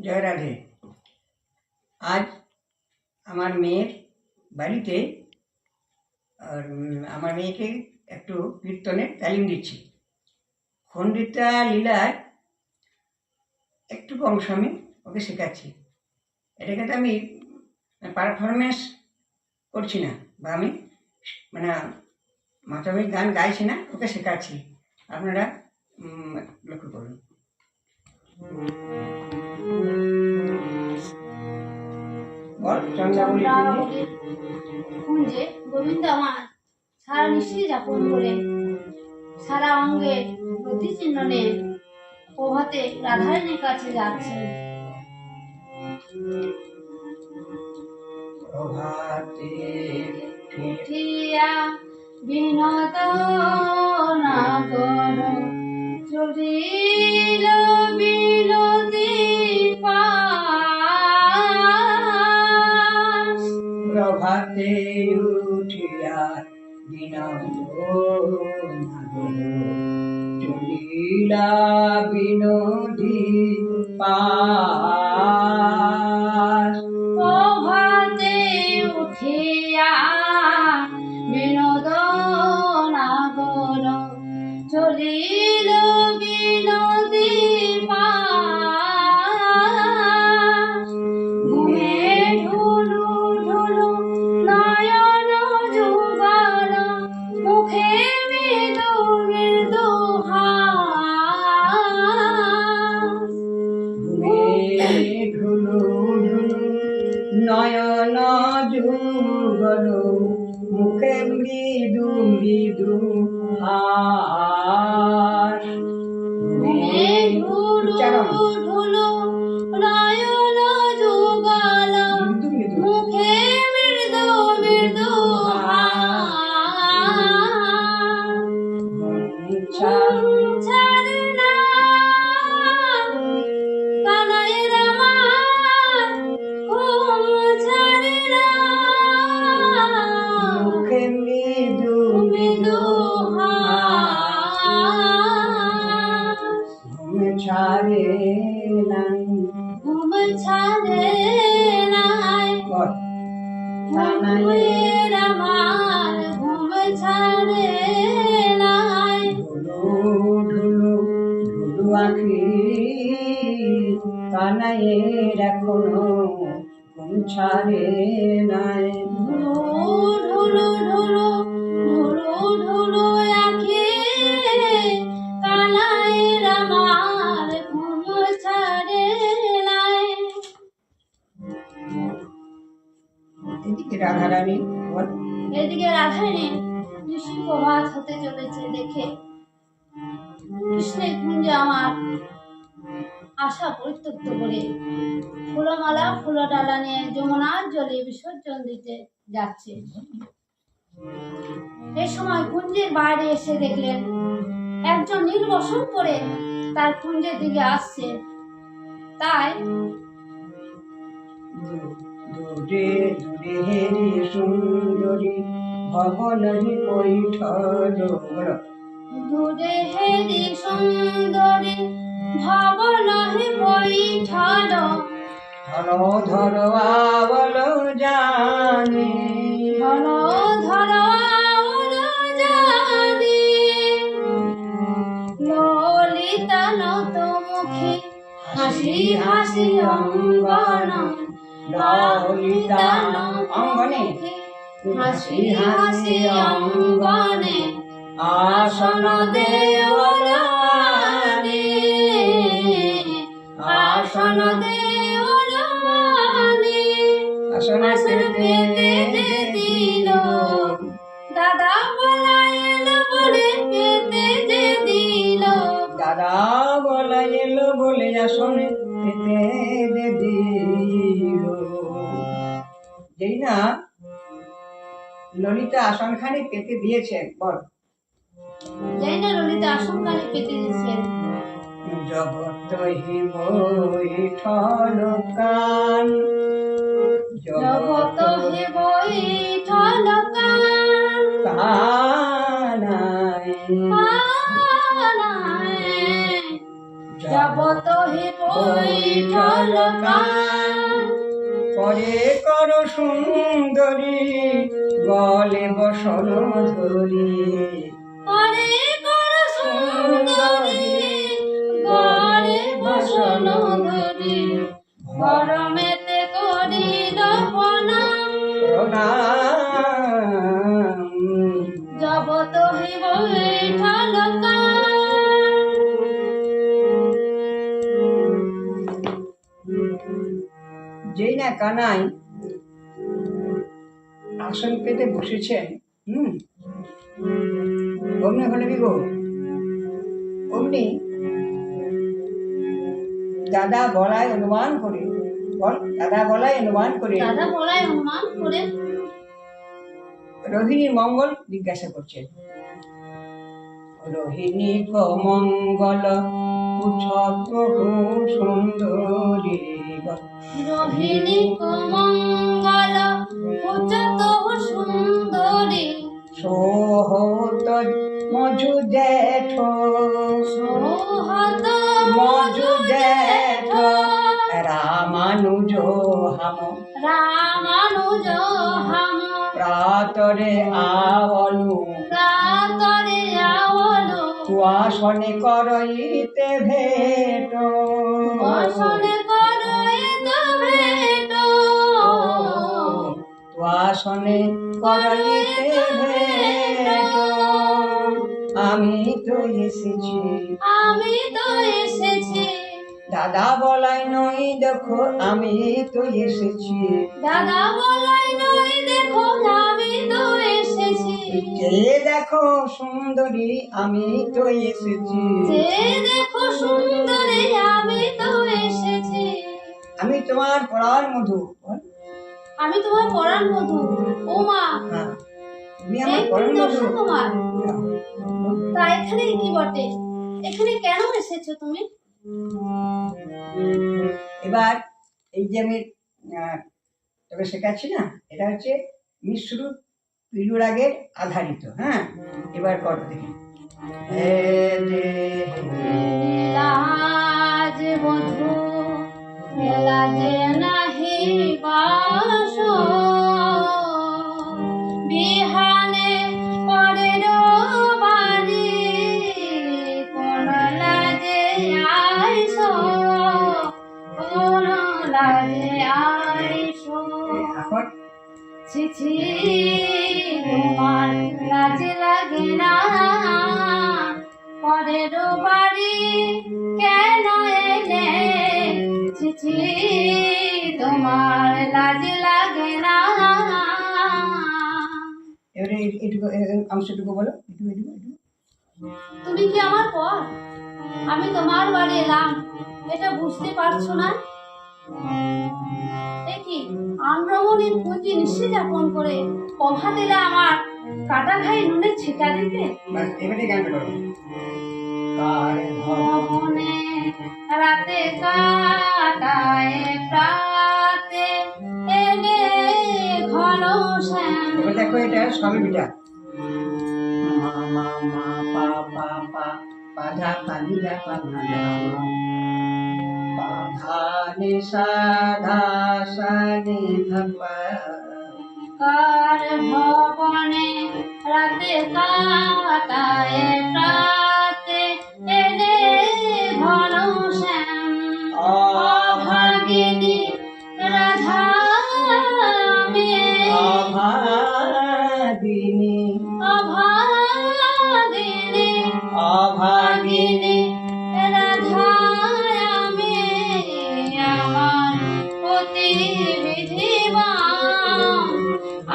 জয় রাধে। আজ আমার মেয়ের বাড়িতে আমার মেয়েকে একটু কীর্তনের তালিম দিচ্ছি। খণ্ডিতা লীলার একটু অংশ আমি ওকে শেখাচ্ছি। এটাকে তো আমি পারফরমেন্স করছি না, বা আমি মাধ্যমিক গান গাইছি না, ওকে শেখাচ্ছি। আপনারা লক্ষ্য করুন। কুঞ্জে গোবিন্দ আমার সারা নিশ্চয় যাপন করে সারা অঙ্গের প্রতি চিহ্ন নিয়ে প্রভাতে রাধারানীর কাছে যাচ্ছে। প্রভাতে উঠিয়া বিনোদ নাগর চলিল বিনোদী পাশ। প্রভাতে উঠিয়া বিনোদ নাগর চলিলা বিনোদী পাশ। প্রভাতে উঠিয়া বিনোদ নাগর চলিল বিনোদী পাশ। ঘুমে ঢুলু ঢুলু নয়ন যুগল মুখে মৃদু মৃদু হাস। ঘুমে ঢুলু ঢুলু নয়ন যুগল মুখে মৃদু মৃদু হাস। ঘুমে ঢুলু ঢুলু নয়ন যুগল মুখে মৃদু মৃদু হাস। ছাড়না কানাইয়ের আমার ঘুম ছাড়না মুখে মৃদু মৃদু হাস। ঘুম ছাড়ে নাই, ঘুম ছাড়ে নাই কানাইয়ের আমার ঘুম ছাড়ে নাই। ঢুলু ঢুলু ঢুলু আঁখি কানাইয়ের এখনো ঘুম ছাড়ে নাই। ঢুলু ঢুলু ঢুলু ঢুলু ঢুলু আঁখি কানাইয়ের আমার ঘুম ছাড়ে নাই। এদিকে রাধারানী বল। এদিকে রাধারানী নিশি প্রভাত হতে চলেছে দেখে কৃষ্ণের কুঞ্জে আমার আশা পরিত্যক্ত করে ফুলমালা ফুলডালা নিয়ে যমুনার জলে বিসর্জন দিতে যাচ্ছে। এই সময় কুঞ্জের বাইরে এসে দেখলেন একজন নীল বসন পরে তার কুঞ্জের দিকে আসছে। তাই দূরে দূরে হেরি সুন্দরী ভবনরি কৈঠল। দূরে হেরি সুন্দরী ভবনহি বৈঠল। ধর ধর আবল জানে, ধর ধর আউল জানি। ললিতা নত মুখে হাসি হাসি অঙ্গন। ললিতা অঙ্গনে হাসি হাসি অঙ্গনে আসন দেওয়ানে। আসন দেওয়ানে আসন পেতে যে দিল। দাদা বলাইল বলে পেতে যে দিল। দাদা বলা এলো বলে আসনে পেতে দে দিল। যেই না ললিতা আসনখানি পেতে দিয়েছেন, বল। যাই না ললিতা আসনখানি পেতে দিয়েছেন। জগত হি বৈঠল কান, জগত হে বৈঠল কান। কানাই কানাই জগত হে বৈঠল পরে কর সুন্দরী গলে বসন ধরি পরে কর সুন্দরী গলে বসন ধরি গরমেতে করিল প্রণাম প্রণাম জগত হে বৈঠল যেই না কানাই আসন পেতে বসেছেন অমনি হলে কি গো অমনি দাদা বলায় অনুমান করে দাদা বলায় অনুমান করে দাদা বলায় অনুমান করে রোহিণীর মঙ্গল জিজ্ঞাসা করছেন রোহিণী মঙ্গল সুন্দরী রোহিণী মঙ্গল উচ্চত সুন্দরী সোহত মজু জেঠ সোহত মজু জেঠ রামানুজ হাম রামানুজ হাম প্রাতরে আবলু প্রাতরে আবলু আসনে করইতে ভেট আসনে করইতে ভেট আসনে করইতে ভেট আমি তো এসেছি দাদা বলাই নই দেখো আমি তো এসেছি দাদা বলাই নই দেখো আমি তো এসেছি যে দেখো সুন্দরী আমি তো এসেছি যে দেখো সুন্দরী আমি তো এসেছি আমি তোমার পরাণ মধু আমি তোমার পরাণ মধু ও মা হ্যাঁ তুমি আমার পরাণ মধু তোমার তা এখানে কি বটে এখানে কেন এসেছো তুমি এবার এই যে আমি তবে শেখাচ্ছি না এটা হচ্ছে মিশ্র পিলুর আগের আধারিত হ্যাঁ এবার কর দেখি লাজ বধু লাজে নাহি বাস বিহানে পরের বাড়ি কোন লাজে আইস কোন লাজে আইস ছিছি তোমার লাজ লাগে না পরের বাড়ি কেন এলে ছিছি তোমার লাজ লাগে না এবারে এটুকু অংশটুকু বলো এটুকু তুমি কি আমার পর আমি তোমার বাড়ি এলাম এটা বুঝতে পারছো না দেখি আম্রমণির পুঁজি নিশ্চয় যাপন করে কভা দিলে আমার কাটা খাই নুনের ছিটা দিতে এবারে গানটা করো ভবনে রাতে কাটায় প্রাতে এলে ঘন শ্যাম এবার দেখো এটা সবই বিটা মা মা মা পা পা পা পাধা পানিদা পানা পাধানে সাধা সানি ধাপা কার ভবনে রাতে কাটায় প্রাতে এলে ঘন শ্যাম অভাগিনী রাধা অভাগিনী অভাগিনী অভাগিনী রাধা আমি আমার পতি বিধিবাম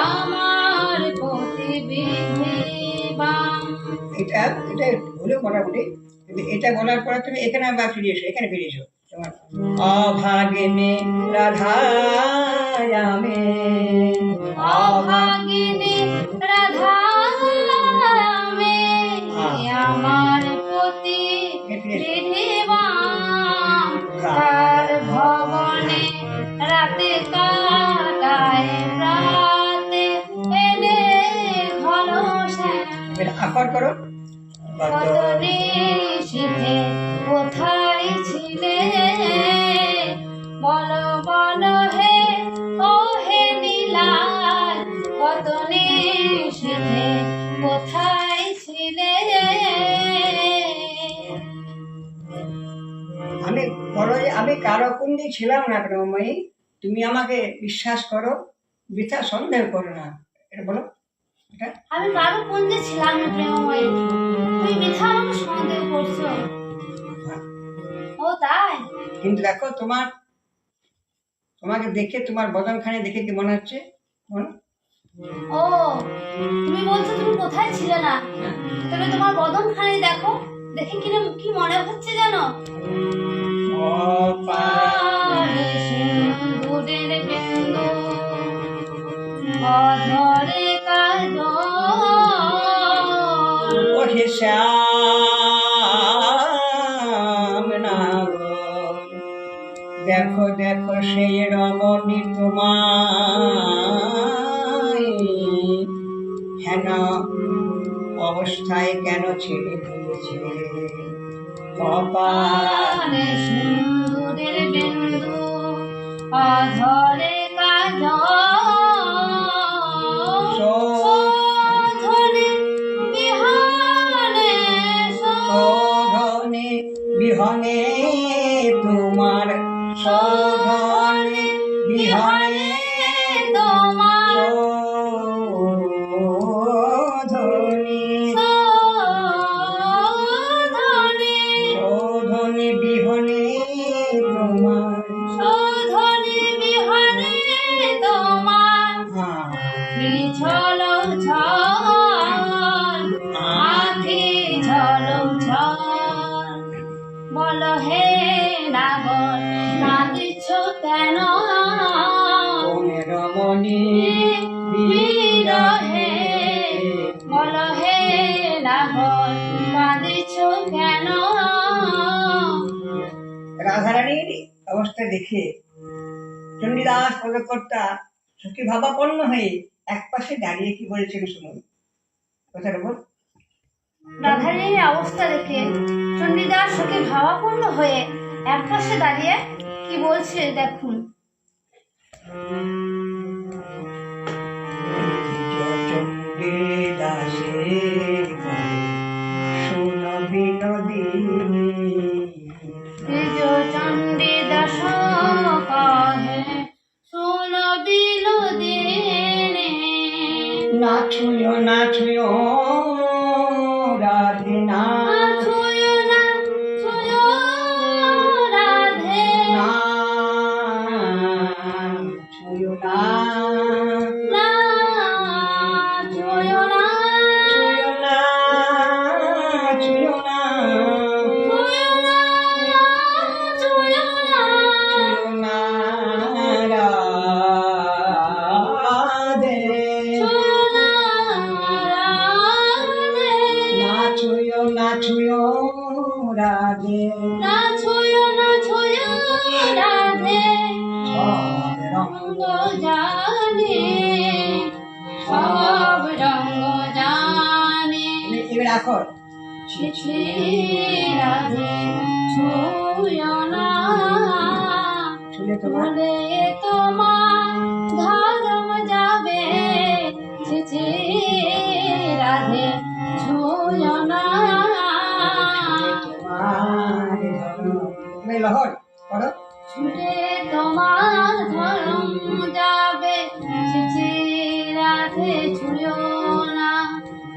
আমার পতি বিধিবাম এটা হলো মোটামুটি কিন্তু এটা বলার পরে তুমি এখানে আবার ফিরে এসো এখানে ফিরে এসো তোমার অভাগিনী রাধা আমি অভাগিনী রাধা আমি আমার পতি বিধিবাম তার ভবনে রাতে কাটায় রাতে এলে ঘন শ্যাম এটা আকর করো কত নিশীথে কোথায় ছিলে আমি কারো কুণ্ডি ছিলাম না প্রেমময়ী, তুমি আমাকে বিশ্বাস করো, বৃথা সন্দেহ করো না। এটা বলো, এটা আমি কারো কুঞ্জে ছিলাম না প্রেমময়ী, তুমি বৃথা আমাকে সন্দেহ করছো। হ্যাঁ। ও তাই? কিন্তু দেখো তোমাকে দেখে, তোমার বদনখানে দেখে কি মনে হচ্ছে বলো? ও, তুমি বলছো তুমি কোথায় ছিলে না, তবে তোমার বদনখানি দেখো, দেখে কি মনে হচ্ছে জানো? কপালে সিঁদুরের বিন্দু, অধরে কাজল, ওঠে শ্যাম নাগর, দেখো দেখো সেই রমণী তোমায়, হেন অবস্থায় কেন ছেড়ে দিয়েছে? কপালে সিঁদুরের বিন্দু, অধরে কাজল, শোধনে বিহানে শোধনে বিহনে তোমার, শোধনে বিহনে তোমার, শোধনে শোধনে বিহনে তোমার। শোধনে বিহানে তোমার, হ্যাঁ, ঝল ঝল আখি ঝল ঝল, বলো হে নাগর কাঁদিছ কেন? কোন রমণী বিরহে, বলো হে নাগর কাঁদিছ কেন? রাধারানীর অবস্থা দেখে চণ্ডীদাস পদকর্তা সখী ভাবাপন্ন হয়ে এক পাশে দাঁড়িয়ে কি বলেছেন শুনুন, কথাটা বল। রাধারানীর অবস্থা দেখে চণ্ডীদাস সখী ভাবাপন্ন হয়ে একপাশে দাঁড়িয়ে কি বলছে দেখুন। চণ্ডীদাসের শুন বিনোদিনী, চণ্ডীদাস কহে শুন বিনোদিনী, না ছুঁয়ো না ছুঁয়ো রাধে, না ছুঁয়ো না ছুঁয়ো রাধে, না ছুঁয়ো না, না ছুঁয়ো না, ছুঁয়ো না, ছুঁয়ো না, ছুঁয়ো না, ছুঁয়ো না, ছুঁয়ো না রাধে, ছুঁয়ো না রাধে, না ছুঁয়ো না ছুঁয়ো রাধে, না ছুঁয়ো না ছুঁয়ো রাধে, সব রঙ রঙ্গ জানে, সব রঙ্গ জানে, এবার রাখো। ছি রাধে ছুঁয়ো না, ছুলে তোমার বলে তোমার ধর্ম যাবে, ছি রাধে ছুঁয়ো না, তোমার তুমি লহর করো। ছুটে তোমার ধর্ম যাবে, ছি রাধে ছুঁয়ো না,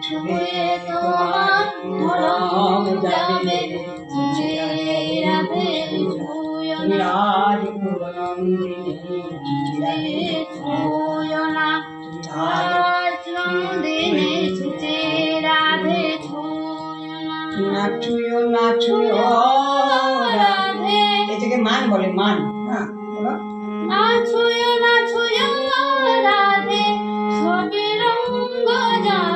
ছুঁয়ে তোমার ধর্ম যাবে, ছি রাধে ছুঁয়ো না, রাজ পুরনন্দিনী ছুঁয়ো না, রাজ নন্দিনী ছি রাধে ছুঁয়ো না, নাচুয়ো নাচুয়ো রাধে, এটাকে মান বলে, মান। হ্যাঁ বলো, না ছুঁয়ো রাধে, সবে রঙ্গ জানে,